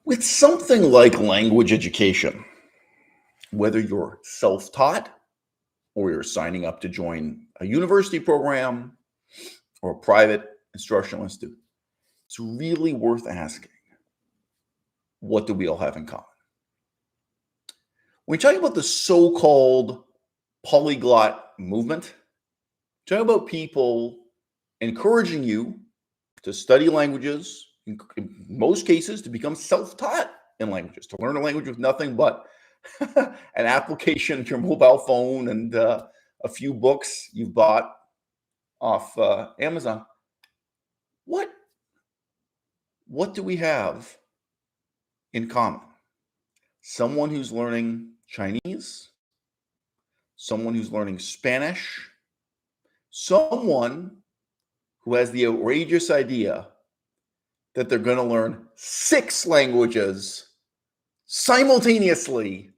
With something like language education, whether you're self taught or you're signing up to join a university program or a private instructional institute, it's really worth asking, what do we all have in common? When we talk about the so called polyglot movement, talk about people encouraging you to study languages, in most cases, to become self taught in languages, to learn a language with nothing but an application to your mobile phone and a few books you've bought off Amazon. What what do we have in common? Someone who's learning Chinese, someone who's learning Spanish, someone who has the outrageous idea that they're going to learn 6 languages simultaneously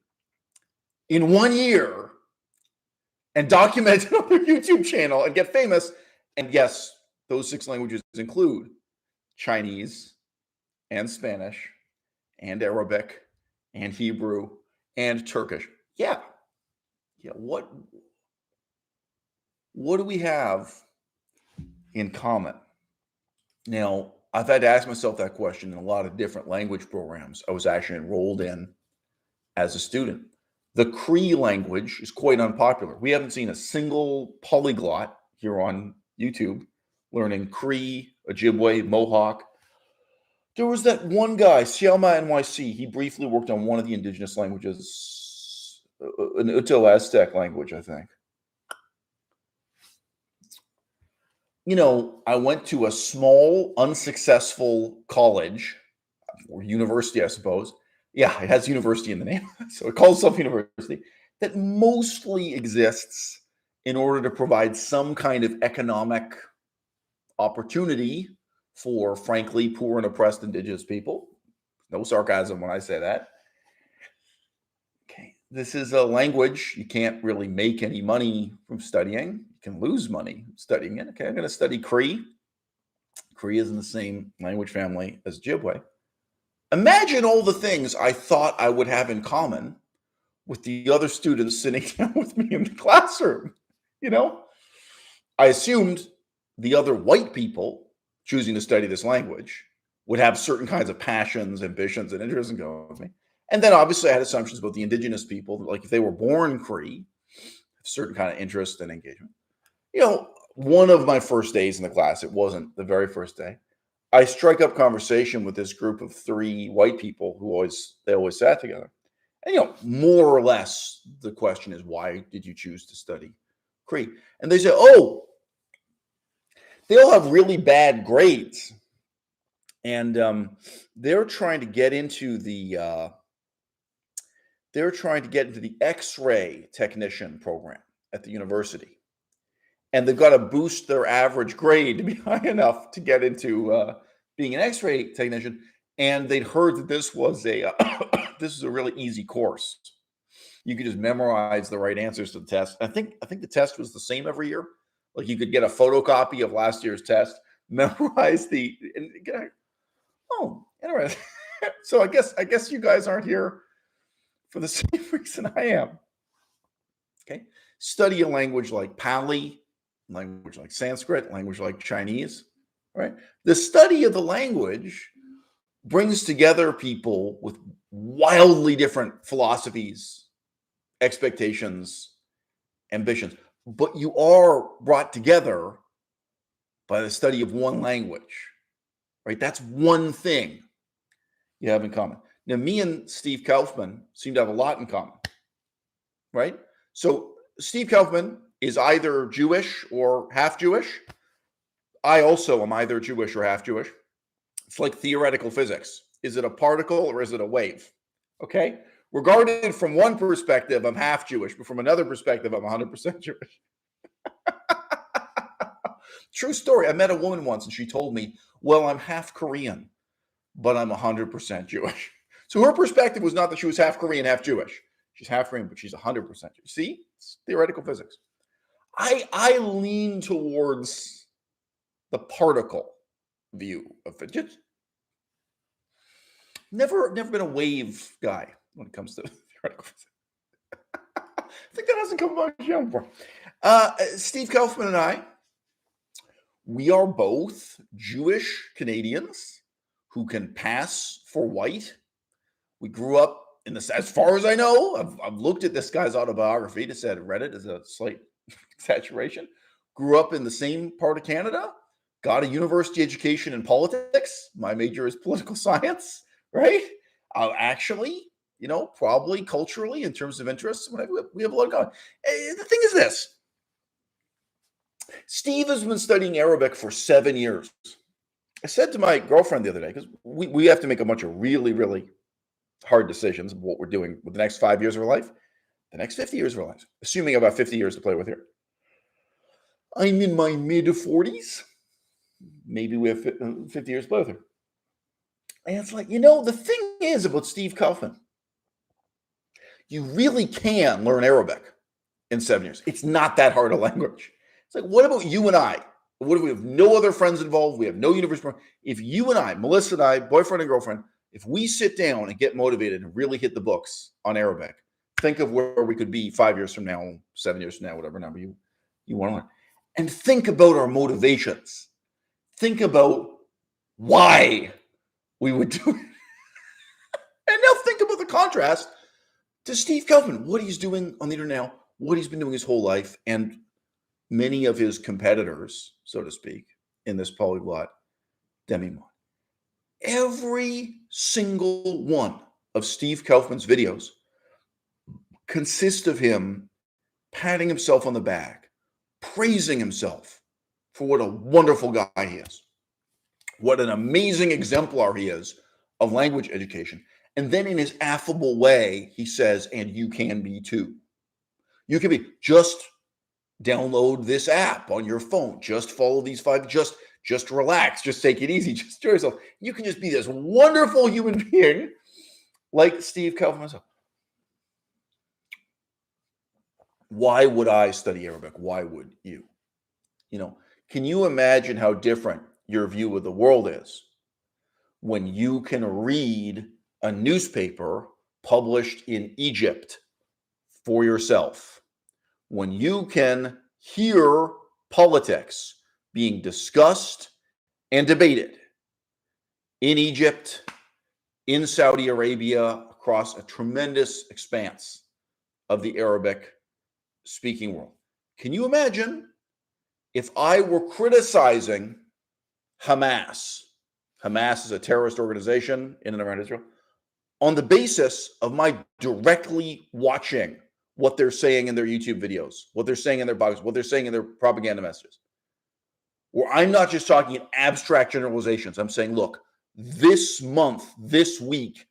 in 1 year and document it on their YouTube channel and get famous. And yes, those 6 languages include Chinese and Spanish and Arabic and Hebrew and Turkish. Yeah. Yeah. What do we have in common? Now, I've had to ask myself that question in a lot of different language programs I was actually enrolled in as a student. The Cree language is quite unpopular. We haven't seen a single polyglot here on YouTube learning Cree, Ojibwe, Mohawk. There was that one guy, Sielma NYC. He briefly worked on one of the indigenous languages, an Uto Aztec language, I think. I went to a small, unsuccessful college or university, I suppose. Yeah, it has university in the name. So it calls itself university that mostly exists in order to provide some kind of economic opportunity for, frankly, poor and oppressed indigenous people. No sarcasm when I say that. Okay, this is a language you can't really make any money from studying. You can lose money studying it. Okay, I'm going to study Cree. Cree is in the same language family as Ojibwe. Imagine all the things I thought I would have in common with the other students sitting down with me in the classroom. I assumed the other white people choosing to study this language would have certain kinds of passions, ambitions, and interests in going with me. And then obviously I had assumptions about the indigenous people, like if they were born Cree, certain kind of interest and engagement. One of my first days in the class, it wasn't the very first day, I strike up conversation with this group of 3 white people who always sat together. And more or less, the question is, why did you choose to study Cree? And they say, oh, they all have really bad grades, and they're trying to get into the X-ray technician program at the university, and they've got to boost their average grade to be high enough to get into being an X-ray technician. And they'd heard that this was a this is a really easy course. You could just memorize the right answers to the test. I think the test was the same every year. Like you could get a photocopy of last year's test, memorize oh, interesting. So I guess you guys aren't here for the same reason I am. Okay, study a language like Pali, language like Sanskrit, language like Chinese. Right, the study of the language brings together people with wildly different philosophies, expectations, ambitions, but you are brought together by the study of one language, right? That's one thing you have in common. Now, me and Steve Kaufmann seem to have a lot in common, right? So Steve Kaufmann is either Jewish or half Jewish. I also am either Jewish or half Jewish. It's like theoretical physics. Is it a particle or is it a wave? Okay. Regarded from one perspective, I'm half Jewish, but from another perspective, I'm 100% Jewish. True story. I met a woman once and she told me, well, I'm half Korean, but I'm 100% Jewish. So her perspective was not that she was half Korean, half Jewish. She's half Korean, but she's 100% Jewish. See, it's theoretical physics. I lean towards the particle view of physics. Never been a wave guy when it comes to theoretical physics. I think that hasn't come about show before. Steve Kaufmann and I, we are both Jewish Canadians who can pass for white. We grew up in this, as far as I know, I've looked at this guy's autobiography. To say I read it is a slight exaggeration. Grew up in the same part of Canada, got a university education in politics. My major is political science, right? Actually, probably culturally in terms of interests, we have a lot of common. The thing is this. Steve has been studying Arabic for 7 years. I said to my girlfriend the other day, because we have to make a bunch of really, really hard decisions of what we're doing with the next 5 years of our life, the next 50 years of our lives, assuming about 50 years to play with here. I'm in my mid-40s. Maybe we have 50 years to play with her. And it's like, the thing is about Steve Kaufmann, you really can learn Arabic in 7 years. It's not that hard a language. It's like, what about you and I? What if we have no other friends involved? We have no university. If you and I, Melissa and I, boyfriend and girlfriend, if we sit down and get motivated and really hit the books on Arabic, think of where we could be 5 years from now, 7 years from now, whatever number you want to learn. And think about our motivations. Think about why we would do it. And now think about the contrast to Steve Kaufmann, what he's doing on the internet now, what he's been doing his whole life, and many of his competitors, so to speak, in this polyglot demi-monde. Every single one of Steve Kaufmann's videos consists of him patting himself on the back, praising himself for what a wonderful guy he is, what an amazing exemplar he is of language education. And then in his affable way, he says, and you can be too. You can be. Just download this app on your phone. Just follow these 5. Just relax. Just take it easy. Just enjoy yourself. You can just be this wonderful human being like Steve Kaufmann himself. Why would I study Arabic? Why would you? Can you imagine how different your view of the world is when you can read a newspaper published in Egypt for yourself, when you can hear politics being discussed and debated in Egypt, in Saudi Arabia, across a tremendous expanse of the Arabic speaking world? Can you imagine if I were criticizing Hamas? Hamas is a terrorist organization in and around Israel, on the basis of my directly watching what they're saying in their YouTube videos, what they're saying in their blogs, what they're saying in their propaganda messages. Where I'm not just talking in abstract generalizations. I'm saying, look, this month, this week,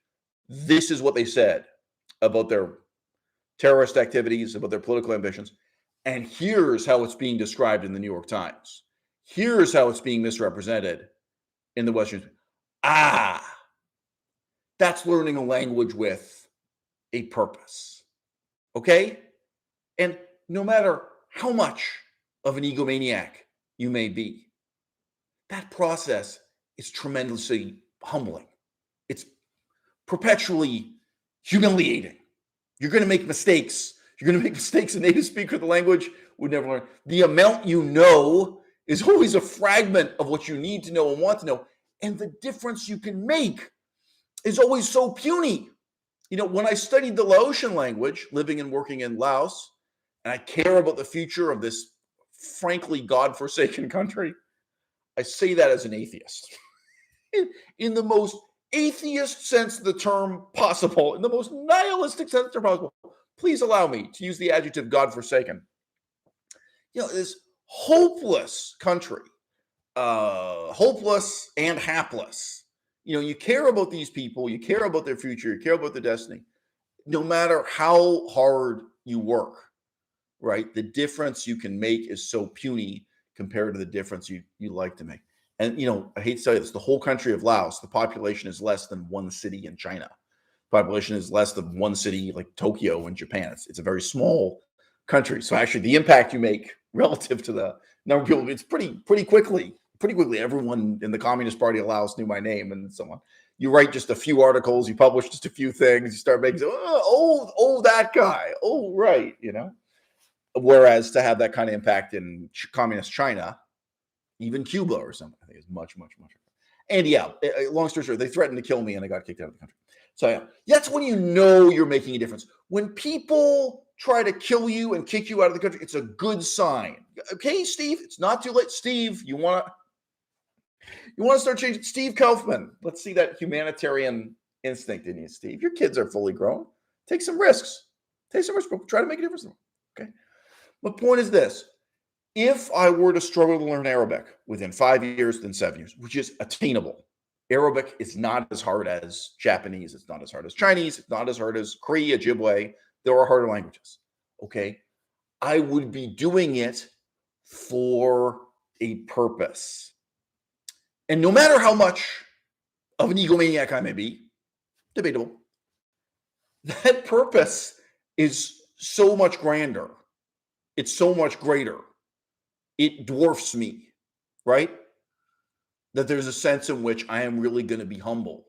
this is what they said about their terrorist activities, about their political ambitions. And here's how it's being described in the New York Times. Here's how it's being misrepresented in the Western. That's learning a language with a purpose. Okay? And no matter how much of an egomaniac you may be, that process is tremendously humbling. It's perpetually humiliating. You're going to make mistakes. You're going to make mistakes. A native speaker of the language would never learn. The amount you know is always a fragment of what you need to know and want to know. And the difference you can make is always so puny. When I studied the Laotian language, living and working in Laos, and I care about the future of this frankly godforsaken country, I say that as an atheist. In the most atheist sense of the term possible, in the most nihilistic sense of the term possible, please allow me to use the adjective godforsaken. This hopeless country, hopeless and hapless. You care about these people, you care about their future, you care about their destiny. No matter how hard you work, right? The difference you can make is so puny compared to the difference you like to make. And, I hate to tell you this, the whole country of Laos, the population is less than one city in China. The population is less than one city like Tokyo in Japan. It's a very small country. So actually the impact you make relative to the number of people, it's pretty quickly pretty quickly, everyone in the Communist Party of Laos knew my name and so on. You write just a few articles, you publish just a few things, you start making, that guy. Oh, right, Whereas to have that kind of impact in communist China, even Cuba or something, I think is much, much, much. And yeah, long story short, they threatened to kill me and I got kicked out of the country. So yeah, that's when you know you're making a difference. When people try to kill you and kick you out of the country, it's a good sign. Okay, Steve, it's not too late. Steve, you want to start changing? Steve Kaufmann, let's see that humanitarian instinct in you, Steve. Your kids are fully grown. Take some risks. But try to make a difference. Okay. My point is this. If I were to struggle to learn Arabic within 5 years, then 7 years, which is attainable. Arabic is not as hard as Japanese. It's not as hard as Chinese. It's not as hard as Cree, Ojibwe. There are harder languages. Okay. I would be doing it for a purpose. And no matter how much of an egomaniac I may be, debatable, that purpose is so much grander. It's so much greater. It dwarfs me, right? That there's a sense in which I am really going to be humble.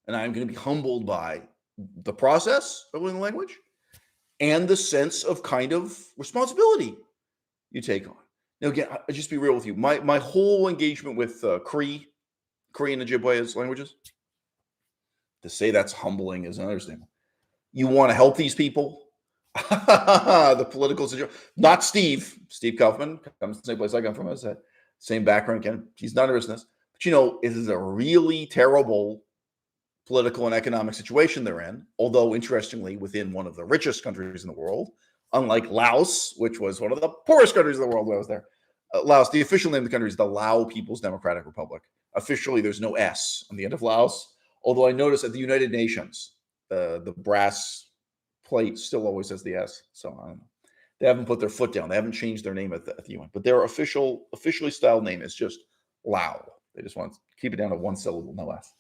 And I am going to be humbled by the process of learning the language and the sense of kind of responsibility you take on. Now, again, I'll just be real with you. My whole engagement with Cree and Ojibwe languages, to say that's humbling is an understatement. You want to help these people? The political situation. Not Steve Kaufmann, comes from the same place I come from, as I said. Same background again. He's not interested in this. But it is a really terrible political and economic situation they're in. Although, interestingly, within one of the richest countries in the world, unlike Laos, which was one of the poorest countries in the world when I was there. Laos, the official name of the country is the Lao People's Democratic Republic. Officially, there's no S on the end of Laos. Although I noticed at the United Nations, the brass plate still always says the S. So I don't know. They haven't put their foot down. They haven't changed their name at the UN. But their officially styled name is just Lao. They just want to keep it down to one syllable, no S.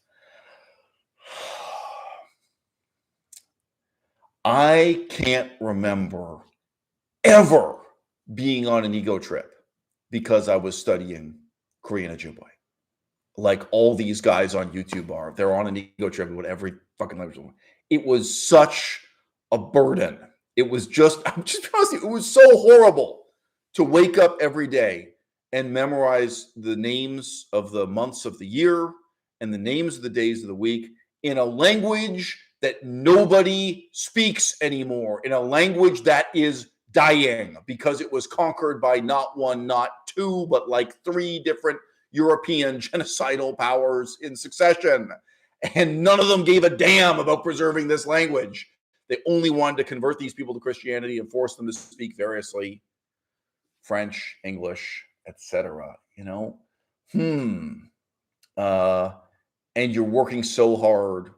I can't remember ever being on an ego trip because I was studying Korean Ojibwe. Like all these guys on YouTube are. They're on an ego trip with every fucking language. It was such a burden. It was I'm just honest, it was so horrible to wake up every day and memorize the names of the months of the year and the names of the days of the week in a language that nobody speaks anymore, in a language that is dying because it was conquered by not one, not two, but like 3 different European genocidal powers in succession. And none of them gave a damn about preserving this language. They only wanted to convert these people to Christianity and force them to speak variously French, English, etc. And you're working so hard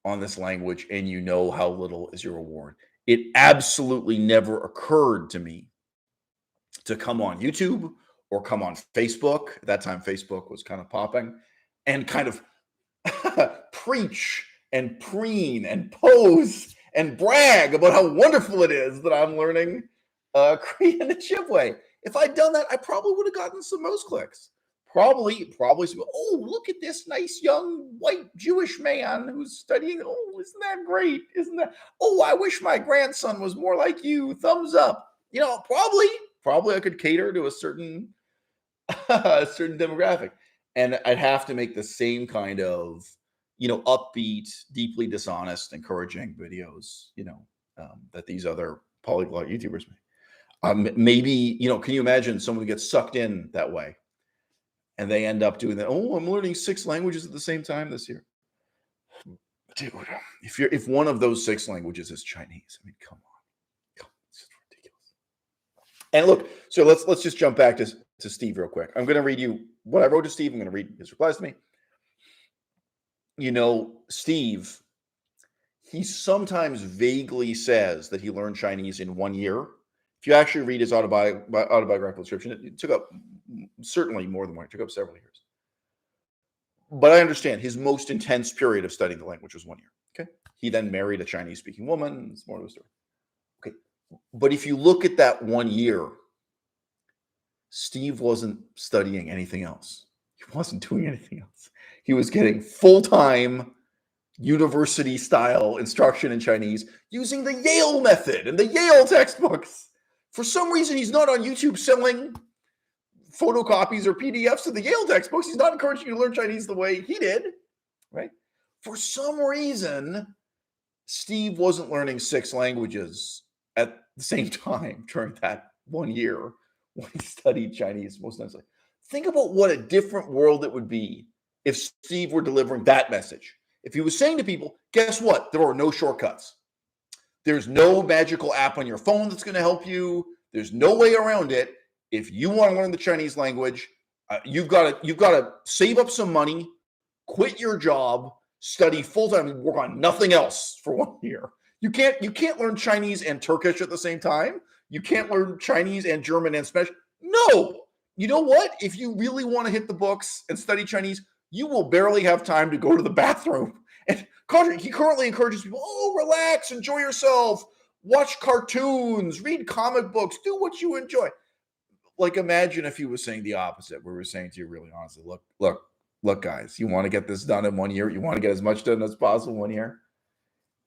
on this language and you know how little is your reward. It absolutely never occurred to me to come on YouTube or come on Facebook. At that time, Facebook was kind of popping, and kind of preach and preen and pose and brag about how wonderful it is that I'm learning Korean and Ojibwe. If I'd done that, I probably would have gotten some mouse clicks. Probably. Oh, look at this nice young white Jewish man who's studying. Oh, isn't that great? Isn't that? Oh, I wish my grandson was more like you. Thumbs up. Probably I could cater to a certain demographic, and I'd have to make the same kind of upbeat, deeply dishonest, encouraging videos. That these other polyglot YouTubers make. Maybe can you imagine someone who gets sucked in that way? And they end up doing that. Oh, I'm learning 6 languages at the same time this year. Dude, if one of those 6 languages is Chinese, I mean, come on. It's ridiculous. And look, so let's just jump back to Steve real quick. I'm going to read you what I wrote to Steve. I'm going to read his replies to me. Steve, he sometimes vaguely says that he learned Chinese in 1 year. If you actually read his autobiographical description, it took up certainly more than 1 year. It took up several years. But I understand his most intense period of studying the language was 1 year. Okay. He then married a Chinese-speaking woman. It's more of a story. Okay. But if you look at that 1 year, Steve wasn't studying anything else. He He wasn't doing anything else. He was getting full-time university-style instruction in Chinese using the Yale method and the Yale textbooks. For some reason, he's not on YouTube selling photocopies or PDFs of the Yale textbooks. He's not encouraging you to learn Chinese the way he did, right? For some reason, Steve wasn't learning 6 languages at the same time during that 1 year when he studied Chinese most intensely. Think about what a different world it would be if Steve were delivering that message. If he was saying to people, guess what? There are no shortcuts. There's no magical app on your phone that's going to help you. There's no way around it. If you want to learn the Chinese language, you've got to save up some money, quit your job, study full-time, and work on nothing else for 1 year. You can't learn Chinese and Turkish at the same time. You can't learn Chinese and German and Spanish. No. You know what? If you really want to hit the books and study Chinese, you will barely have time to go to the bathroom. And he currently encourages people, relax, enjoy yourself, watch cartoons, read comic books, do what you enjoy. Like, imagine if he was saying the opposite, where we're saying to you really honestly, look, guys, you want to get this done in 1 year? You want to get as much done as possible in 1 year?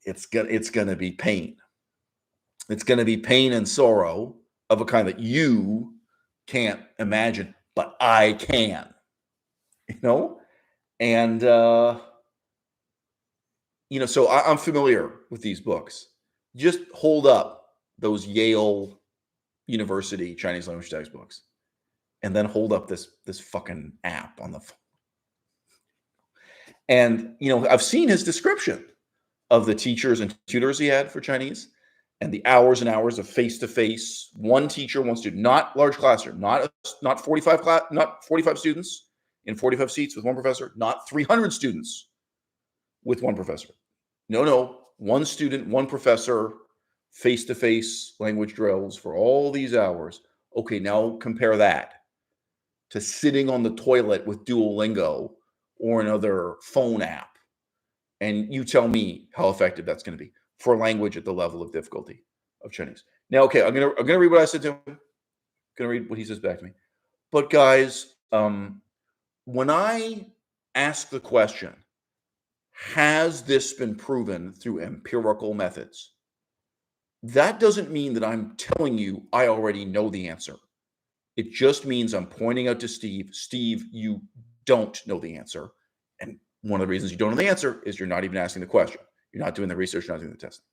It's gonna be pain. It's gonna be pain and sorrow of a kind that you can't imagine, but I can. And so I'm familiar with these books. Just hold up those Yale University Chinese language textbooks, and then hold up this fucking app on the phone. And I've seen his description of the teachers and tutors he had for Chinese, and the hours and hours of face-to-face, one teacher, one student, not large classroom, not 45 students in 45 seats with one professor, not 300 students with one professor. No, one student, one professor, face-to-face language drills for all these hours. Okay, now compare that to sitting on the toilet with Duolingo or another phone app, and you tell me how effective that's going to be for language at the level of difficulty of Chinese. Now, okay, I'm gonna read what I said to him. I'm gonna read what he says back to me. But guys, when I ask the question, has this been proven through empirical methods? That doesn't mean that I'm telling you I already know the answer. It just means I'm pointing out to Steve, you don't know the answer. And one of the reasons you don't know the answer is you're not even asking the question. You're not doing the research, you're not doing the testing.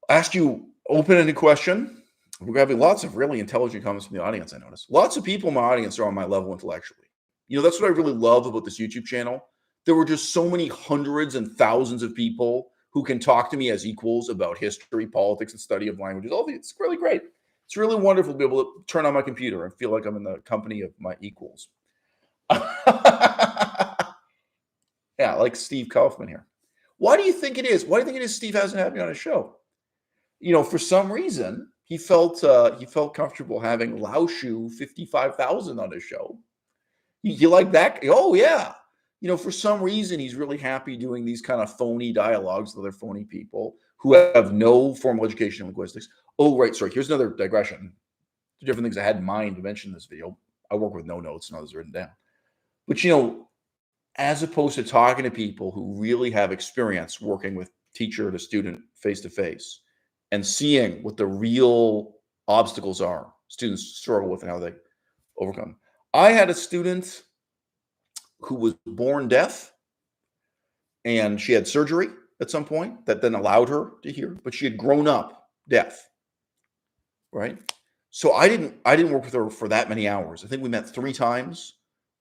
I asked you open-ended question. We're having lots of really intelligent comments from the audience, I noticed. Lots of people in my audience are on my level intellectually. That's what I really love about this YouTube channel. There were just so many hundreds and thousands of people who can talk to me as equals about history, politics, and study of languages. It's really great. It's really wonderful to be able to turn on my computer and feel like I'm in the company of my equals. Yeah, like Steve Kaufmann here. Why do you think it is? Why do you think it is Steve hasn't had me on his show? For some reason, he felt comfortable having Lao Shu 55,000 on his show. You like that? Oh, yeah. For some reason, he's really happy doing these kind of phony dialogues with other phony people who have no formal education in linguistics. Oh, right. Sorry. Here's another digression. Two different things I had in mind to mention in this video. I work with no notes, and others written down. But, as opposed to talking to people who really have experience working with teacher to student face-to-face and seeing what the real obstacles are students struggle with and how they overcome. I had a student who was born deaf, and she had surgery at some point that then allowed her to hear, but she had grown up deaf, right? So I didn't work with her for that many hours. I think we met 3 times,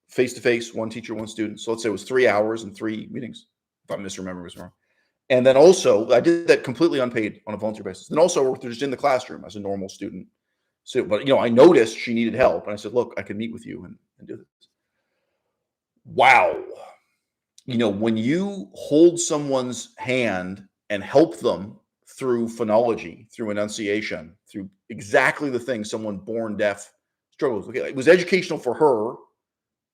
face-to-face, one teacher, one student. So let's say it was 3 hours and 3 meetings, if I'm misremembering this wrong. And then also, I did that completely unpaid on a volunteer basis. Then also I worked just in the classroom as a normal student. So, but I noticed she needed help, and I said, look, I can meet with you and do this. Wow. When you hold someone's hand and help them through phonology, through enunciation, through exactly the thing someone born deaf struggles with. Okay, it was educational for her.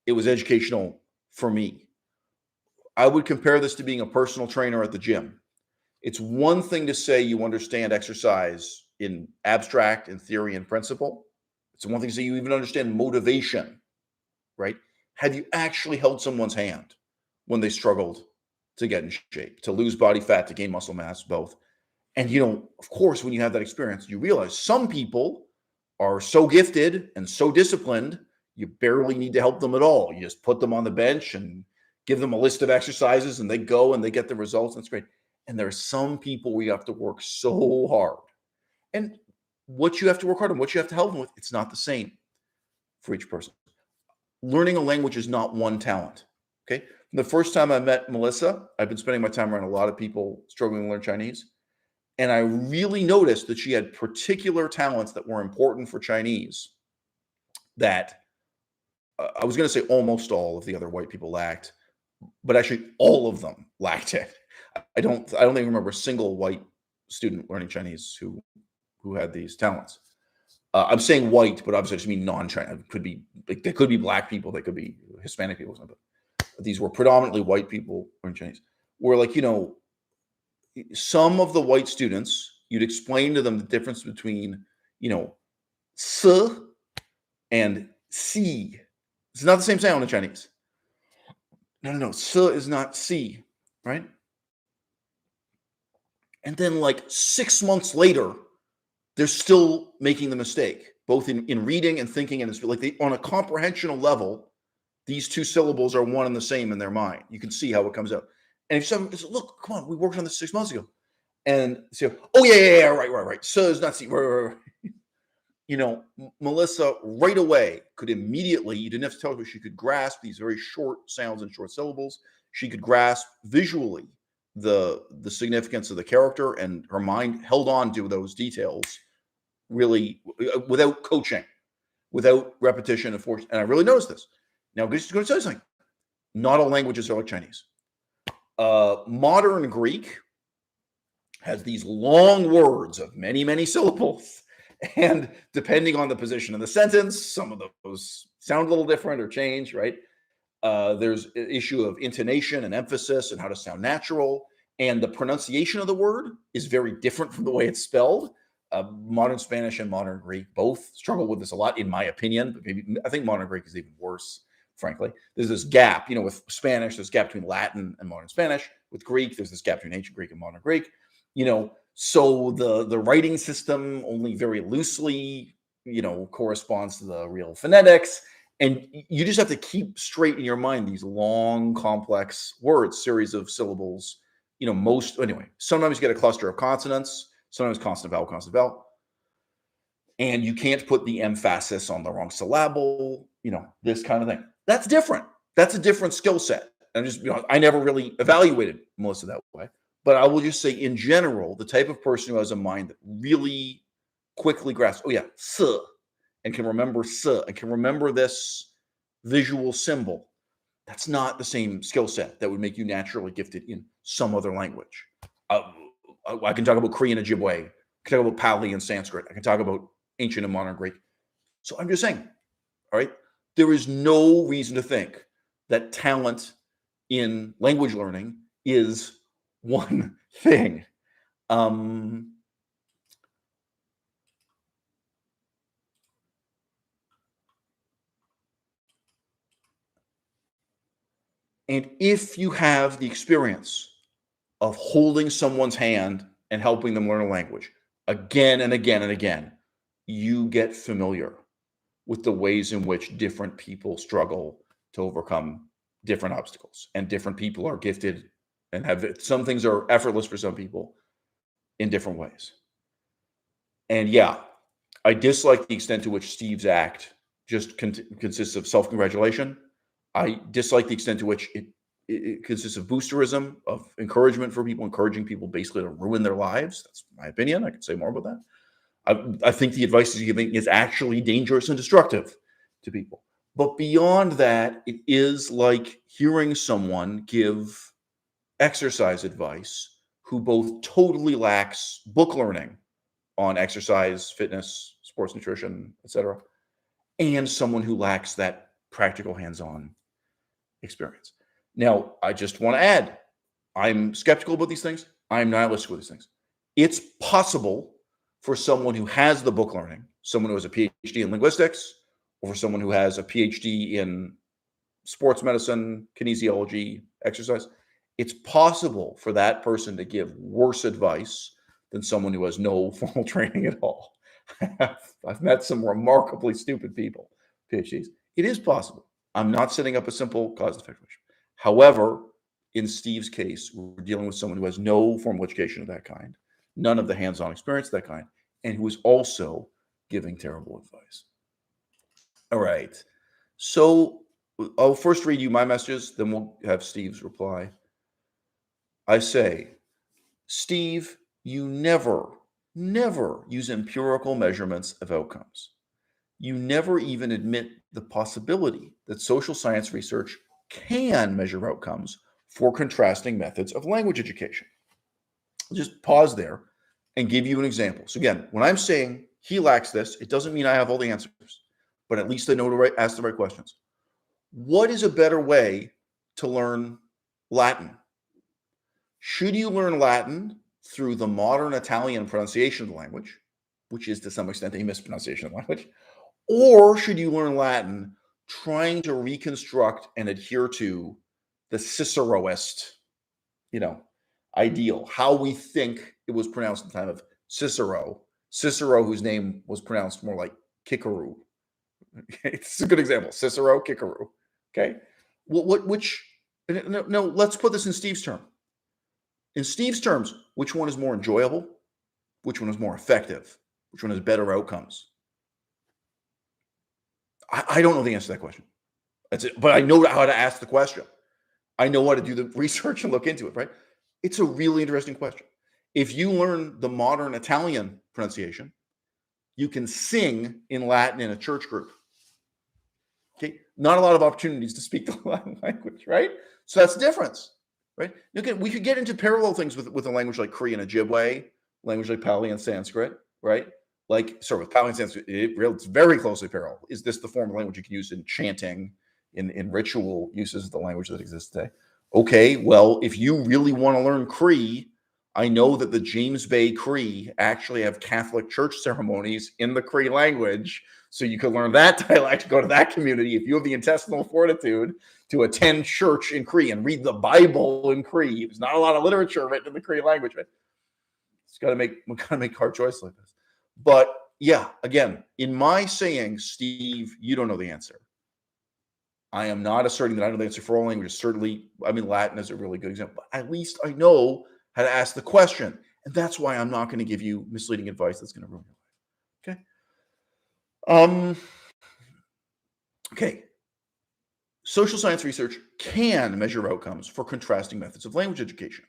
It was educational for me. I would compare this to being a personal trainer at the gym. It's one thing to say you understand exercise in abstract and theory and principle. It's one thing to say you even understand motivation, right? have you actually held someone's hand when they struggled to get in shape, to lose body fat, to gain muscle mass, both? And, of course, when you have that experience, you realize some people are so gifted and so disciplined, you barely need to help them at all. You just put them on the bench and give them a list of exercises and they go and they get the results. That's great. And there are some people where you have to work so hard. And what you have to work hard on, what you have to help them with, it's not the same for each person. Learning a language is not one talent. Okay. The first time I met Melissa, I've been spending my time around a lot of people struggling to learn Chinese. And I really noticed that she had particular talents that were important for Chinese that I was going to say almost all of the other white people lacked, but actually all of them lacked it. I don't even remember a single white student learning Chinese who had these talents. I'm saying white, but obviously I just mean non-China. It could be like they could be black people, they could be Hispanic people, but these were predominantly white people learning Chinese. Where some of the white students, you'd explain to them the difference between, s and si. It's not the same sound in Chinese. No. S is not si, right? And then 6 months later, they're still making the mistake, both in reading and thinking. And it's on a comprehensional level, these two syllables are one and the same in their mind. You can see how it comes out. And if someone says, look, come on, we worked on this 6 months ago. And say, oh, yeah, right. So is not see. Right. Melissa right away could immediately, you didn't have to tell her, she could grasp these very short sounds and short syllables. She could grasp visually the significance of the character, and her mind held on to those details really without coaching, without repetition and force. And I really noticed this. Now, I'm just going to tell you something. Not all languages are like Chinese. Modern Greek has these long words of many, many syllables. And depending on the position of the sentence, some of those sound a little different or change, right? There's an issue of intonation and emphasis and how to sound natural. And the pronunciation of the word is very different from the way it's spelled. Modern Spanish and modern Greek both struggle with this a lot, in my opinion. But I think modern Greek is even worse, frankly. There's this gap, with Spanish, there's a gap between Latin and modern Spanish. With Greek, there's this gap between ancient Greek and modern Greek. So the writing system only very loosely, corresponds to the real phonetics. And you just have to keep straight in your mind these long, complex words, series of syllables. Sometimes you get a cluster of consonants, sometimes consonant vowel. And you can't put the emphasis on the wrong syllable, this kind of thing. That's different. That's a different skill set. And I never really evaluated Melissa that way. But I will just say, in general, the type of person who has a mind that really quickly grasps, oh yeah, s, and can remember s, and can remember this visual symbol, that's not the same skill set that would make you naturally gifted in some other language. I can talk about Korean and Ojibwe. I can talk about Pali and Sanskrit. I can talk about ancient and modern Greek. So I'm just saying, all right, there is no reason to think that talent in language learning is one thing. And if you have the experience of holding someone's hand and helping them learn a language again and again and again, you get familiar with the ways in which different people struggle to overcome different obstacles, and different people are gifted and have some things are effortless for some people in different ways. And yeah, I dislike the extent to which Steve's act just consists of self-congratulation. I dislike the extent to which it consists of boosterism, of encouragement for people, encouraging people basically to ruin their lives. That's my opinion. I could say more about that. I think the advice he's giving is actually dangerous and destructive to people. But beyond that, it is like hearing someone give exercise advice who both totally lacks book learning on exercise, fitness, sports nutrition, etc., and someone who lacks that practical hands-on experience. Now, I just want to add, I'm skeptical about these things. I'm nihilistic with these things. It's possible for someone who has the book learning, someone who has a PhD in linguistics, or for someone who has a PhD in sports medicine, kinesiology, exercise, it's possible for that person to give worse advice than someone who has no formal training at all. I've met some remarkably stupid people, PhDs. It is possible. I'm not setting up a simple cause and effect relationship. However, in Steve's case, we're dealing with someone who has no formal education of that kind, none of the hands-on experience of that kind, and who is also giving terrible advice. All right. So I'll first read you my messages, then we'll have Steve's reply. I say, Steve, you never use empirical measurements of outcomes. You never even admit the possibility that social science research can measure outcomes for contrasting methods of language education. I'll just pause there and give you an example. So again, when I'm saying he lacks this, it doesn't mean I have all the answers, but at least I know to ask the right questions. What is a better way to learn Latin? Should you learn Latin through the modern Italian pronunciation of the language, which is to some extent a mispronunciation of the language, or should you learn Latin trying to reconstruct and adhere to the Ciceroist, ideal, how we think it was pronounced in the time of Cicero, whose name was pronounced more like Kikaru. It's a good example. Cicero, Kikaru. Okay. No, let's put this in Steve's term. In Steve's terms, which one is more enjoyable? Which one is more effective? Which one has better outcomes? I don't know the answer to that question. That's it. But I know how to ask the question. I know how to do the research and look into it, right? It's a really interesting question. If you learn the modern Italian pronunciation, you can sing in Latin in a church group. Okay, not a lot of opportunities to speak the Latin language, right? So that's the difference, right? We could get into parallel things with a language like Korean Ojibwe, language like Pali and Sanskrit, right? With Pali and Sanskrit, it's very closely parallel. Is this the form of language you can use in chanting, in ritual uses of the language that exists today? Okay, well, if you really want to learn Cree, I know that the James Bay Cree actually have Catholic church ceremonies in the Cree language. So you could learn that dialect, go to that community. If you have the intestinal fortitude to attend church in Cree and read the Bible in Cree, there's not a lot of literature written in the Cree language. Right? We got to make hard choices like this. But yeah, again, in my saying, Steve, you don't know the answer. I am not asserting that I know the answer for all languages. Certainly, Latin is a really good example. But at least I know how to ask the question. And that's why I'm not going to give you misleading advice that's going to ruin your life. Okay. Okay. Social science research can measure outcomes for contrasting methods of language education.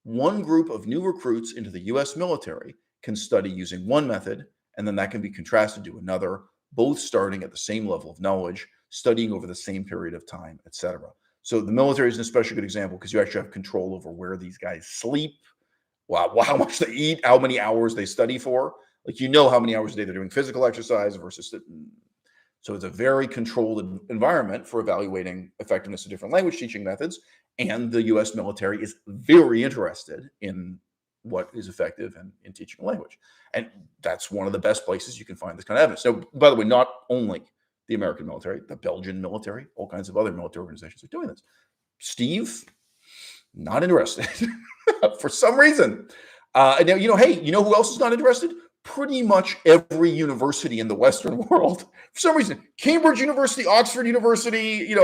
One group of new recruits into the U.S. military can study using one method, and then that can be contrasted to another, both starting at the same level of knowledge, studying over the same period of time, etc. So the military is an especially good example because you actually have control over where these guys sleep, how much they eat, how many hours they study for. How many hours a day they're doing physical exercise versus. So it's a very controlled environment for evaluating effectiveness of different language teaching methods. And the U.S. military is very interested in what is effective in teaching a language. And that's one of the best places you can find this kind of evidence. So, by the way, not only the American military, the Belgian military, all kinds of other military organizations are doing this. Steve, not interested for some reason. Now, hey, you know who else is not interested? Pretty much every university in the Western world. For some reason, Cambridge University, Oxford University,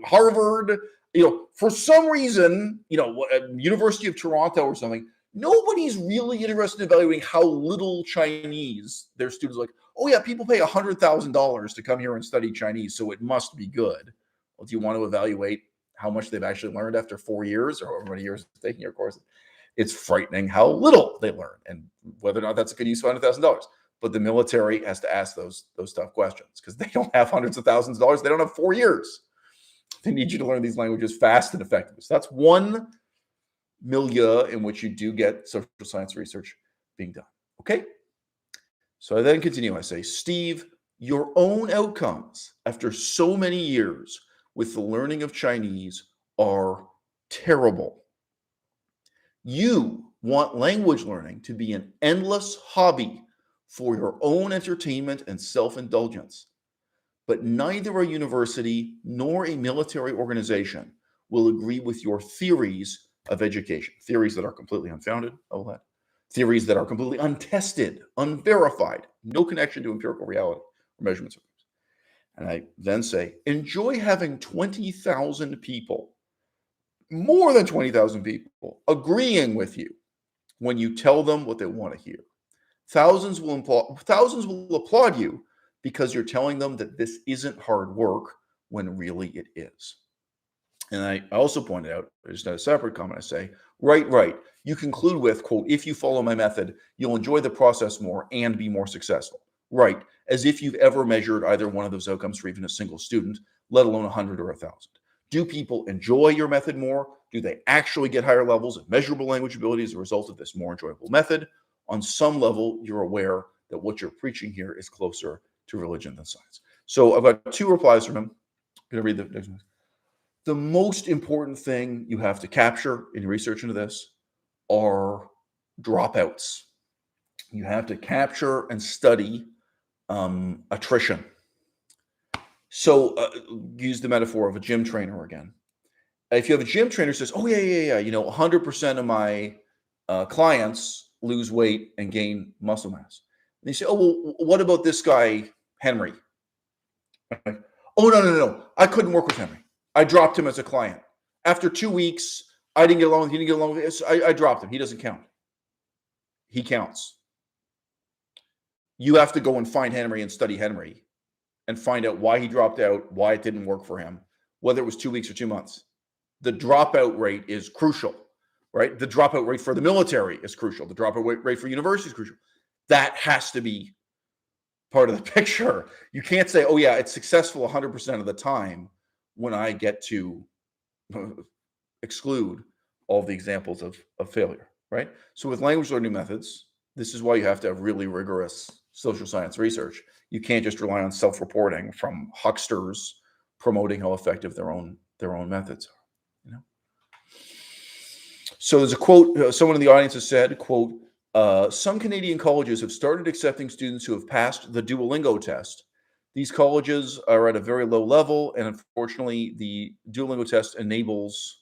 Harvard, for some reason, University of Toronto or something, nobody's really interested in evaluating how little Chinese their students like. Oh yeah, people pay $100,000 to come here and study Chinese, so it must be good. Well, do you want to evaluate how much they've actually learned after 4 years or however many years taking your course? It's frightening how little they learn and whether or not that's a good use of $100,000. But the military has to ask those tough questions because they don't have hundreds of thousands of dollars. They don't have 4 years. They need you to learn these languages fast and effectively. So that's one milieu in which you do get social science research being done. Okay? So I then continue. I say, Steve, your own outcomes after so many years with the learning of Chinese are terrible. You want language learning to be an endless hobby for your own entertainment and self-indulgence. but neither a university nor a military organization will agree with your theories of education. Theories that are completely unfounded, theories that are completely untested, unverified, no connection to empirical reality or measurements. And I then say, enjoy having 20,000 people, more than 20,000 people, agreeing with you when you tell them what they want to hear. Thousands will applaud you because you're telling them that this isn't hard work when really it is. And I also pointed out, just a separate comment, I say, right. You conclude with, quote, if you follow my method, you'll enjoy the process more and be more successful. Right. As if you've ever measured either one of those outcomes for even a single student, let alone 100 or 1,000. Do people enjoy your method more? Do they actually get higher levels of measurable language ability as a result of this more enjoyable method? On some level, you're aware that what you're preaching here is closer to religion than science. So I've got 2 replies from him. I'm going to read the next one. The most important thing you have to capture in your research into this are dropouts. You have to capture and study attrition. So use the metaphor of a gym trainer again. If you have a gym trainer who says, oh, yeah, 100% of my clients lose weight and gain muscle mass. And you say, oh, well, what about this guy, Henry? Right? Oh, no. I couldn't work with Henry. I dropped him as a client. After 2 weeks, I didn't get along with him. He didn't get along with me. I dropped him. He doesn't count. He counts. You have to go and find Henry and study Henry and find out why he dropped out, why it didn't work for him, whether it was 2 weeks or 2 months. The dropout rate is crucial, right? The dropout rate for the military is crucial. The dropout rate for university is crucial. That has to be part of the picture. You can't say, oh, yeah, it's successful 100% of the time when I get to exclude all the examples of failure, right? So with language learning methods, this is why you have to have really rigorous social science research. You can't just rely on self-reporting from hucksters promoting how effective their own methods are. So there's a quote, someone in the audience has said, quote, some Canadian colleges have started accepting students who have passed the Duolingo test. These colleges are at a very low level, and unfortunately, the Duolingo test enables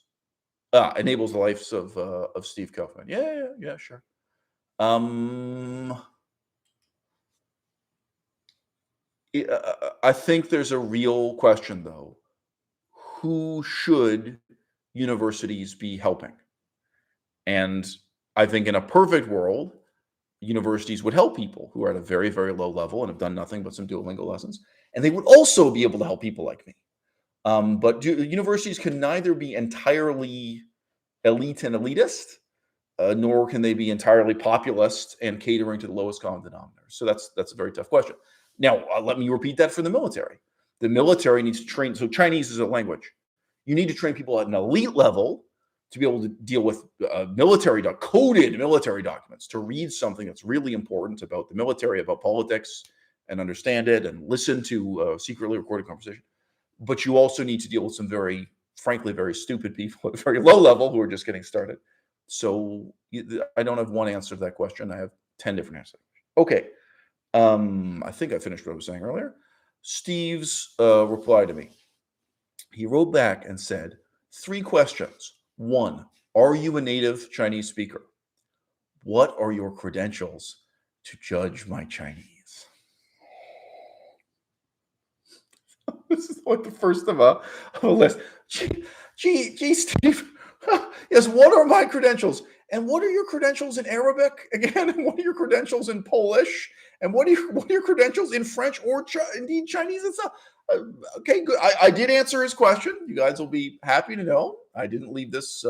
the lives of Steve Kaufmann. Yeah, sure. I think there's a real question, though. Who should universities be helping? And I think in a perfect world, universities would help people who are at a very, very low level and have done nothing but some Duolingo lessons. And they would also be able to help people like me. But universities can neither be entirely elite and elitist, nor can they be entirely populist and catering to the lowest common denominator. So that's a very tough question. Now, let me repeat that for the military. The military needs to train. So Chinese is a language. You need to train people at an elite level to be able to deal with coded military documents, to read something that's really important about the military, about politics, and understand it and listen to secretly recorded conversation. But you also need to deal with some frankly, very stupid people at a very low level who are just getting started. So I don't have one answer to that question. I have 10 different answers. Okay. I think I finished what I was saying earlier. Steve's reply to me. He wrote back and said, 3 questions. 1, are you a native Chinese speaker? What are your credentials to judge my Chinese? This is like the first of a list. Gee, Steve. Yes, what are my credentials? And what are your credentials in Arabic again? And what are your credentials in Polish? And what are your credentials in French or indeed Chinese itself? Okay, good. I did answer his question. You guys will be happy to know I didn't leave this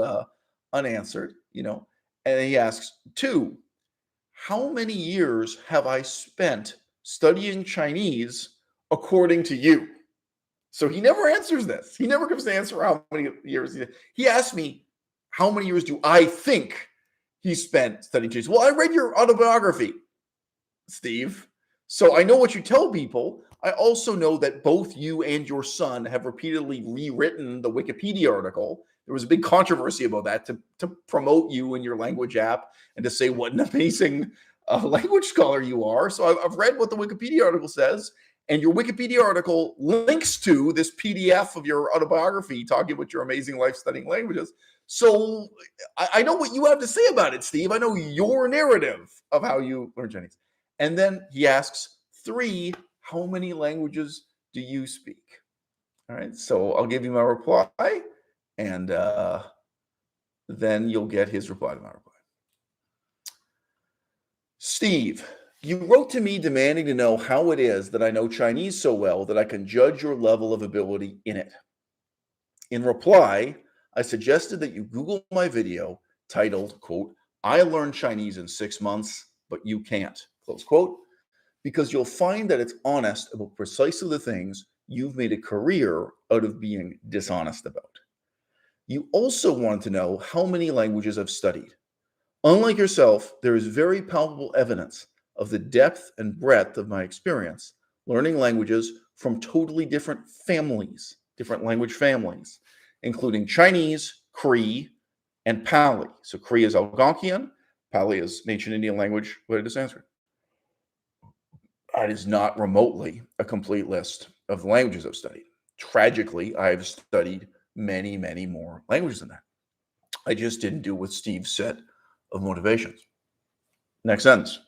unanswered. And he asks, 2, how many years have I spent studying Chinese according to you? So he never answers this. He never gives the answer how many years. He asked me, how many years do I think he spent studying Chinese? Well, I read your autobiography, Steve. So I know what you tell people. I also know that both you and your son have repeatedly rewritten the Wikipedia article. There was a big controversy about that to promote you and your language app and to say what an amazing language scholar you are. So I've read what the Wikipedia article says. And your Wikipedia article links to this PDF of your autobiography talking about your amazing life studying languages. So I know what you have to say about it, Steve. I know your narrative of how you learn Chinese. And then he asks, 3, how many languages do you speak? All right, so I'll give you my reply, and then you'll get his reply to my reply. Steve, you wrote to me demanding to know how it is that I know Chinese so well that I can judge your level of ability in it. In reply, I suggested that you Google my video titled, quote, I learned Chinese in 6 months, but you can't, close quote, because you'll find that it's honest about precisely the things you've made a career out of being dishonest about. You also wanted to know how many languages I've studied. Unlike yourself, there is very palpable evidence of the depth and breadth of my experience learning languages from totally different families, different language families, including Chinese, Cree, and Pali. So Cree is Algonquian, Pali is an ancient Indian language related to Sanskrit. It is not remotely a complete list of the languages I've studied. Tragically, I've studied many, many more languages than that. I just didn't do with Steve's set of motivations. Next sentence.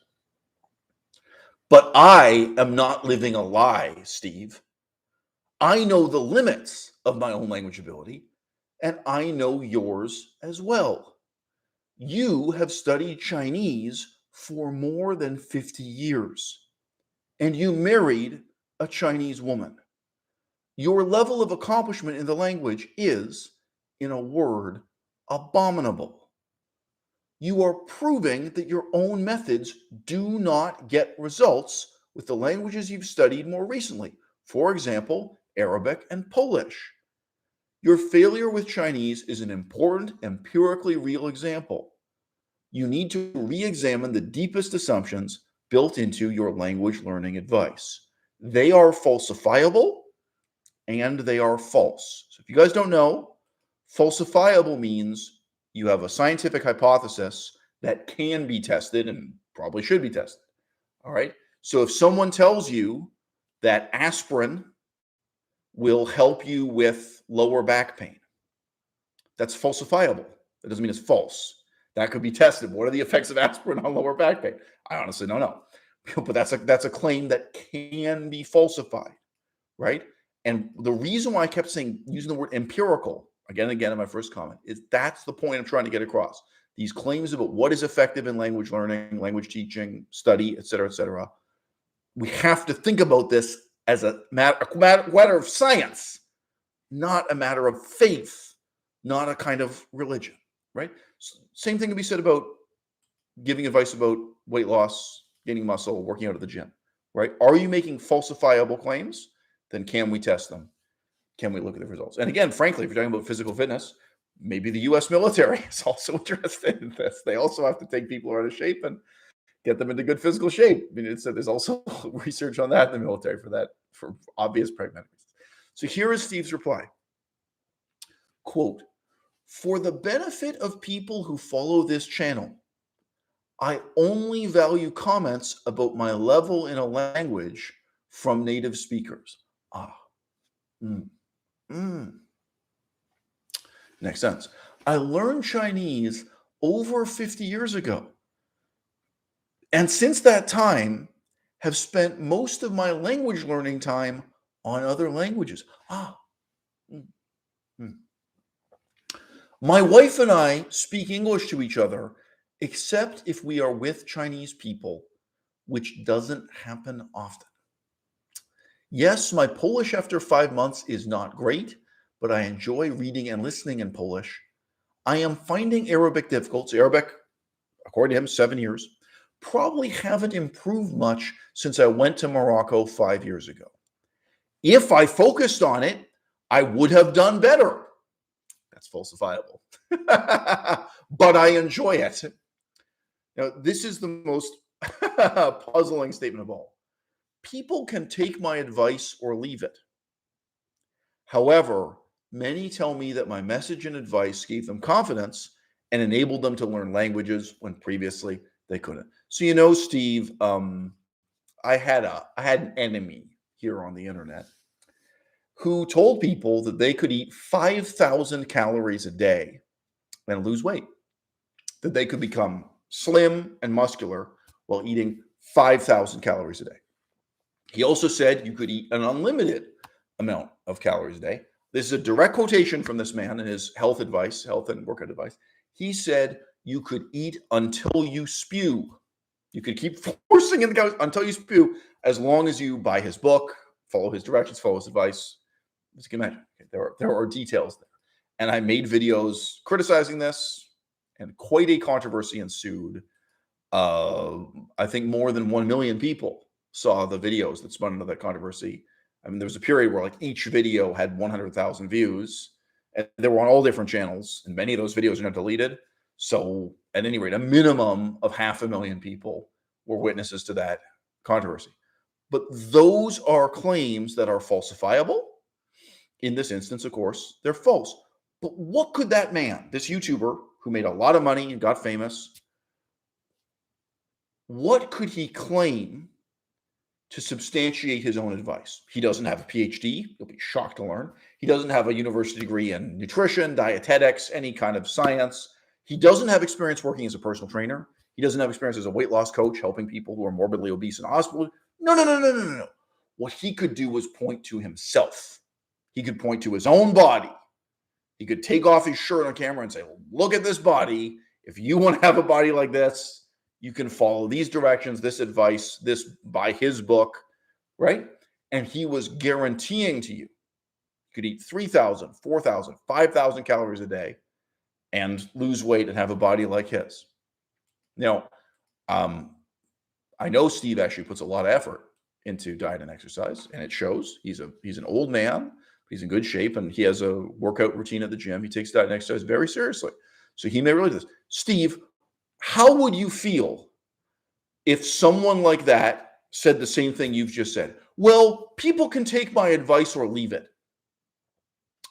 But I am not living a lie, Steve. I know the limits of my own language ability, and I know yours as well. You have studied Chinese for more than 50 years, and you married a Chinese woman. Your level of accomplishment in the language is, in a word, abominable. You are proving that your own methods do not get results with the languages you've studied more recently. For example, Arabic and Polish. Your failure with Chinese is an important, empirically real example. You need to re-examine the deepest assumptions built into your language learning advice. They are falsifiable and they are false. So if you guys don't know, falsifiable means you have a scientific hypothesis that can be tested and probably should be tested. All right. So if someone tells you that aspirin will help you with lower back pain, that's falsifiable. That doesn't mean it's false. That could be tested. What are the effects of aspirin on lower back pain? I honestly don't know. But that's a claim that can be falsified, right? And the reason why I kept saying using the word empirical again and again in my first comment is that's the point I'm trying to get across. These claims about what is effective in language learning, language teaching, study, et cetera, we have to think about this as a matter of science, not a matter of faith, not a kind of religion, right? Same thing can be said about giving advice about weight loss, gaining muscle, working out at the gym, right? Are you making falsifiable claims? Then can we test them? Can we look at the results? And again, frankly, if you're talking about physical fitness, maybe the U.S. military is also interested in this. They also have to take people who are out of shape and get them into good physical shape. I mean, there's also research on that in the military for obvious pragmatic reasons. So here is Steve's reply. Quote, for the benefit of people who follow this channel, I only value comments about my level in a language from native speakers. Next sentence. I learned Chinese over 50 years ago. And since that time, have spent most of my language learning time on other languages. My wife and I speak English to each other, except if we are with Chinese people, which doesn't happen often. Yes, my Polish after 5 months is not great, but I enjoy reading and listening in Polish. I am finding Arabic difficult. So Arabic, according to him, 7 years. Probably haven't improved much since I went to Morocco 5 years ago. If I focused on it, I would have done better. That's falsifiable. But I enjoy it. Now, this is the most puzzling statement of all. People can take my advice or leave it. However, many tell me that my message and advice gave them confidence and enabled them to learn languages when previously they couldn't. So, Steve, I had an enemy here on the internet, who told people that they could eat 5,000 calories a day and lose weight, that they could become slim and muscular while eating 5,000 calories a day. He also said you could eat an unlimited amount of calories a day. This is a direct quotation from this man in his health advice, health and workout advice. He said you could eat until you spew. You could keep forcing in the calories until you spew, as long as you buy his book, follow his directions, follow his advice. As you can imagine, there are details there. And I made videos criticizing this, and quite a controversy ensued. I think more than 1 million people saw the videos that spun into that controversy. I mean, there was a period where like each video had 100,000 views, and they were on all different channels, and many of those videos are now deleted. So at any rate, a minimum of 500,000 people were witnesses to that controversy. But those are claims that are falsifiable. In this instance, of course, they're false. But what could that man, this YouTuber who made a lot of money and got famous, what could he claim to substantiate his own advice? He doesn't have a PhD. You'll be shocked to learn. He doesn't have a university degree in nutrition, dietetics, any kind of science. He doesn't have experience working as a personal trainer. He doesn't have experience as a weight loss coach helping people who are morbidly obese in a hospital. No. What he could do was point to himself. He could point to his own body. He could take off his shirt on camera and say, look at this body. If you want to have a body like this, you can follow these directions, this advice, this by his book, right? And he was guaranteeing to you could eat 3,000, 4,000, 5,000 calories a day and lose weight and have a body like his. Now, I know Steve actually puts a lot of effort into diet and exercise, and it shows. He's an old man. He's in good shape, and he has a workout routine at the gym. He takes diet and exercise very seriously. So he may relate to this. Steve, how would you feel if someone like that said the same thing you've just said? Well, people can take my advice or leave it.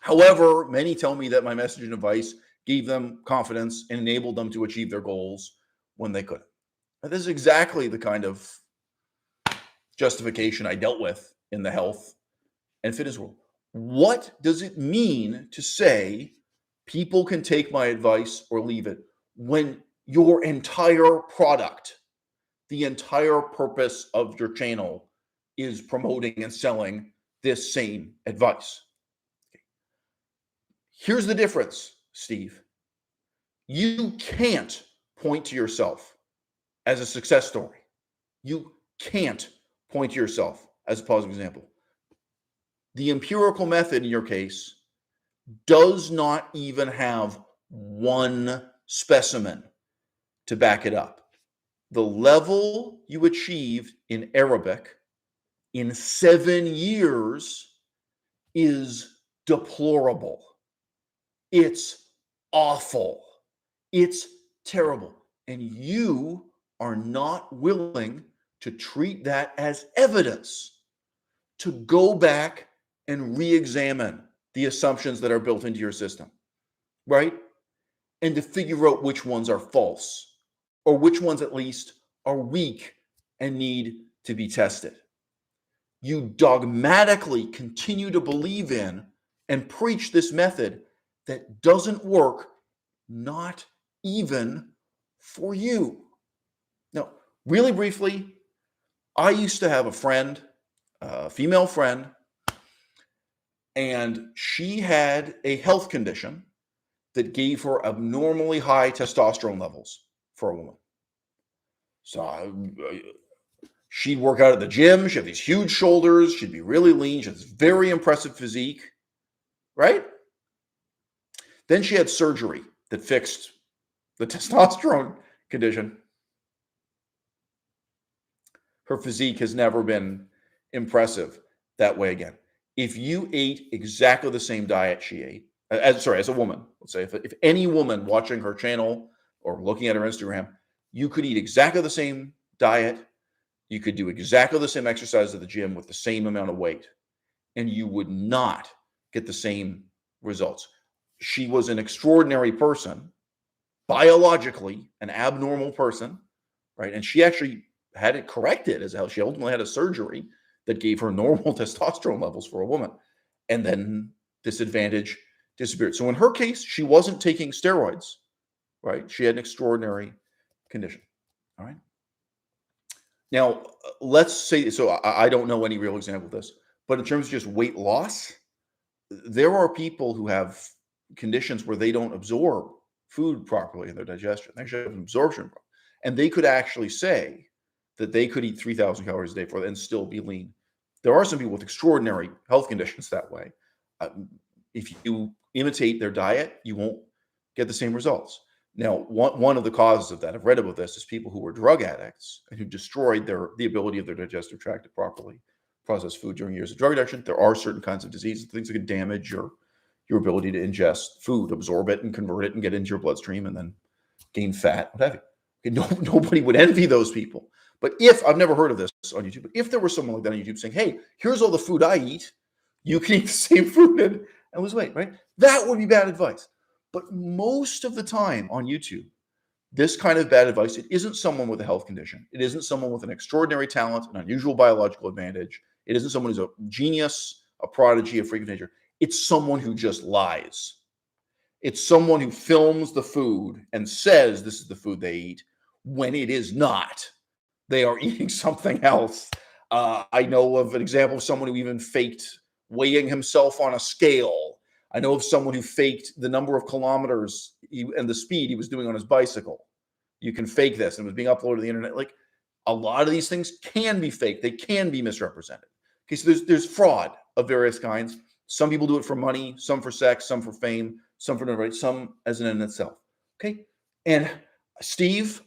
However, many tell me that my message and advice gave them confidence and enabled them to achieve their goals when they couldn't. And this is exactly the kind of justification I dealt with in the health and fitness world. What does it mean to say people can take my advice or leave it when your entire product, the entire purpose of your channel is promoting and selling this same advice? Here's the difference, Steve. You can't point to yourself as a success story. You can't point to yourself as a positive example. The empirical method in your case does not even have one specimen to back it up. The level you achieved in Arabic in 7 years is deplorable. It's awful. It's terrible. And you are not willing to treat that as evidence to go back and re-examine the assumptions that are built into your system, right? And to figure out which ones are false, or which ones at least are weak and need to be tested. You dogmatically continue to believe in and preach this method that doesn't work, not even for you. Now, really briefly, I used to have a friend, a female friend, and she had a health condition that gave her abnormally high testosterone levels for a woman. So she'd work out at the gym. She'd have these huge shoulders. She'd be really lean. She had this very impressive physique, right? Then she had surgery that fixed the testosterone condition. Her physique has never been impressive that way again. If you ate exactly the same diet she ate, as a woman, let's say, if any woman watching her channel or looking at her Instagram, you could eat exactly the same diet, you could do exactly the same exercise at the gym with the same amount of weight, and you would not get the same results. She was an extraordinary person, biologically an abnormal person, right? And she actually had it corrected as hell. She ultimately had a surgery that gave her normal testosterone levels for a woman. And then this advantage disappeared. So in her case, she wasn't taking steroids, right? She had an extraordinary condition. All right. Now, let's say, so I don't know any real example of this, but in terms of just weight loss, there are people who have conditions where they don't absorb food properly in their digestion. They actually have an absorption problem. And they could actually say that they could eat 3,000 calories a day for and still be lean. There are some people with extraordinary health conditions that way. If you imitate their diet, you won't get the same results. Now, one of the causes of that, I've read about this, is people who were drug addicts and who destroyed the ability of their digestive tract to properly process food during years of drug addiction. There are certain kinds of diseases, things that can damage your ability to ingest food, absorb it and convert it and get into your bloodstream and then gain fat, what have you. Okay, nobody would envy those people. But if, I've never heard of this on YouTube, but if there was someone like that on YouTube saying, hey, here's all the food I eat, you can eat the same food and lose weight, right? That would be bad advice. But most of the time on YouTube, this kind of bad advice, it isn't someone with a health condition. It isn't someone with an extraordinary talent, an unusual biological advantage. It isn't someone who's a genius, a prodigy, a freak of nature. It's someone who just lies. It's someone who films the food and says this is the food they eat when it is not. They are eating something else. I know of an example of someone who even faked weighing himself on a scale. I know of someone who faked the number of kilometers and the speed he was doing on his bicycle. You can fake this, and it was being uploaded to the internet. Like, a lot of these things can be fake. They can be misrepresented. Okay, so there's fraud of various kinds. Some people do it for money, some for sex, some for fame, some for notoriety, some as an end in itself. Okay, and Steve,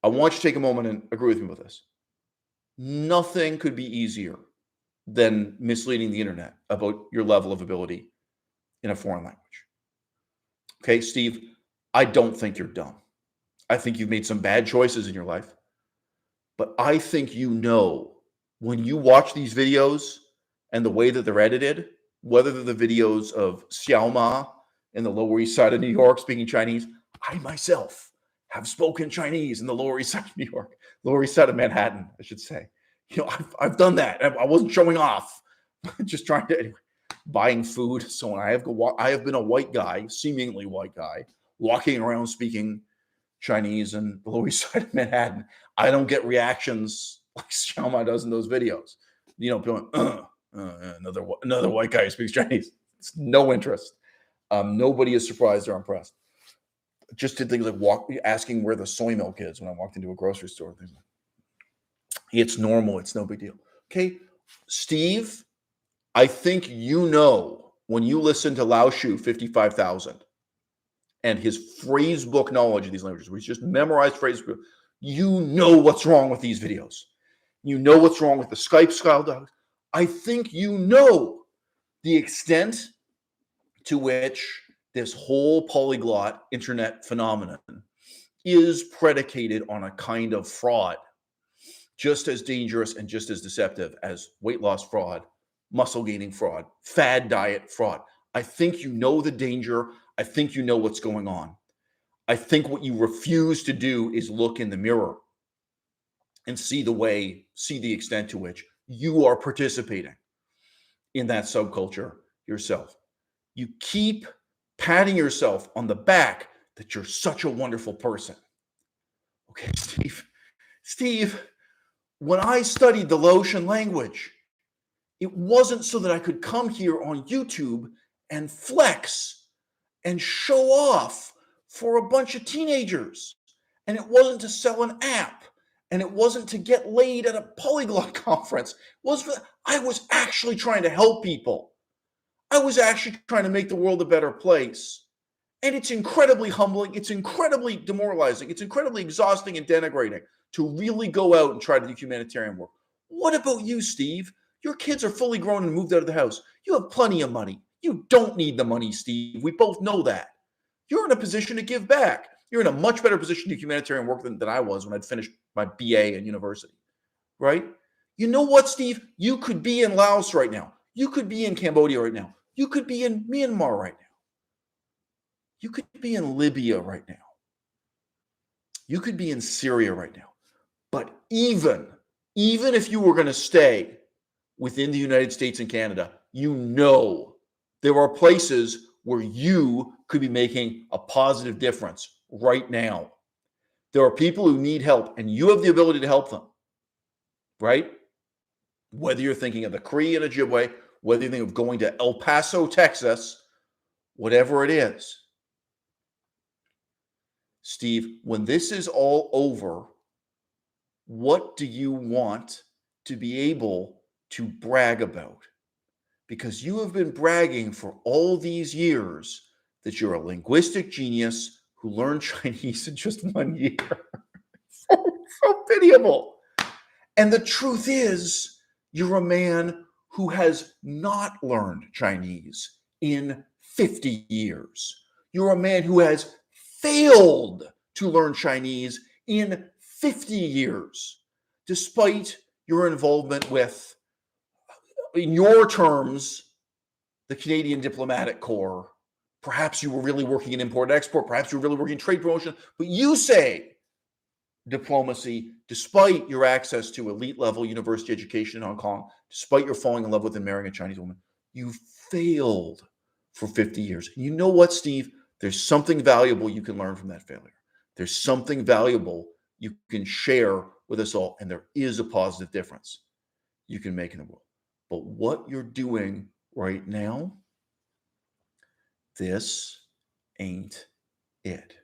I want you to take a moment and agree with me with this. Nothing could be easier than misleading the internet about your level of ability in a foreign language. Okay, Steve, I don't think you're dumb. I think you've made some bad choices in your life. But I think you know when you watch these videos and the way that they're edited, whether they're the videos of Xiaoma in the Lower East Side of New York speaking Chinese, I myself have spoken Chinese in the Lower East Side of New York, Lower East Side of Manhattan, I should say. You know, I've done that. I wasn't showing off, just trying to, anyway, buying food. So when I have been a white guy, seemingly white guy, walking around speaking Chinese in the Lower East Side of Manhattan. I don't get reactions like Xiaoma does in those videos. You know, going, another white guy who speaks Chinese. It's no interest. Nobody is surprised or impressed. Just did things like asking where the soy milk is when I walked into a grocery store. It's normal. It's no big deal. Okay, Steve, I think you know when you listen to Lao Shu 55,000 and his phrase book knowledge of these languages, where he's just memorized phrase book, you know what's wrong with these videos. You know what's wrong with the Skype style dogs. I think you know the extent to which this whole polyglot internet phenomenon is predicated on a kind of fraud, just as dangerous and just as deceptive as weight loss fraud, muscle gaining fraud, fad diet fraud. I think you know the danger. I think you know what's going on. I think what you refuse to do is look in the mirror and see the extent to which you are participating in that subculture yourself. You keep patting yourself on the back that you're such a wonderful person. Okay, Steve, when I studied the Laotian language, it wasn't so that I could come here on YouTube and flex and show off for a bunch of teenagers. And it wasn't to sell an app. And it wasn't to get laid at a polyglot conference. I was actually trying to help people. I was actually trying to make the world a better place. And it's incredibly humbling. It's incredibly demoralizing. It's incredibly exhausting and denigrating to really go out and try to do humanitarian work. What about you, Steve? Your kids are fully grown and moved out of the house. You have plenty of money. You don't need the money, Steve. We both know that. You're in a position to give back. You're in a much better position to do humanitarian work than I was when I'd finished my BA in university, right? You know what, Steve? You could be in Laos right now. You could be in Cambodia right now. You could be in Myanmar right now. You could be in Libya right now. You could be in Syria right now. But even Even if you were going to stay within the United States and Canada, you know there are places where you could be making a positive difference right now. There are people who need help, and you have the ability to help them, right? Whether you're thinking of the Cree and Ojibwe, whether you think of going to El Paso, Texas, whatever it is. Steve, when this is all over, what do you want to be able to brag about? Because you have been bragging for all these years that you're a linguistic genius who learned Chinese in just 1 year. So pitiable. And the truth is, you're a man who has not learned Chinese in 50 years. You're a man who has failed to learn Chinese in 50 years, despite your involvement with, in your terms, the Canadian Diplomatic Corps. Perhaps you were really working in import export. Perhaps you were really working in trade promotion. But you say diplomacy, despite your access to elite level university education in Hong Kong, despite your falling in love with and marrying a Chinese woman, you failed for 50 years. You know what, Steve? There's something valuable you can learn from that failure. There's something valuable you can share with us all, and there is a positive difference you can make in the world. But what you're doing right now, this ain't it.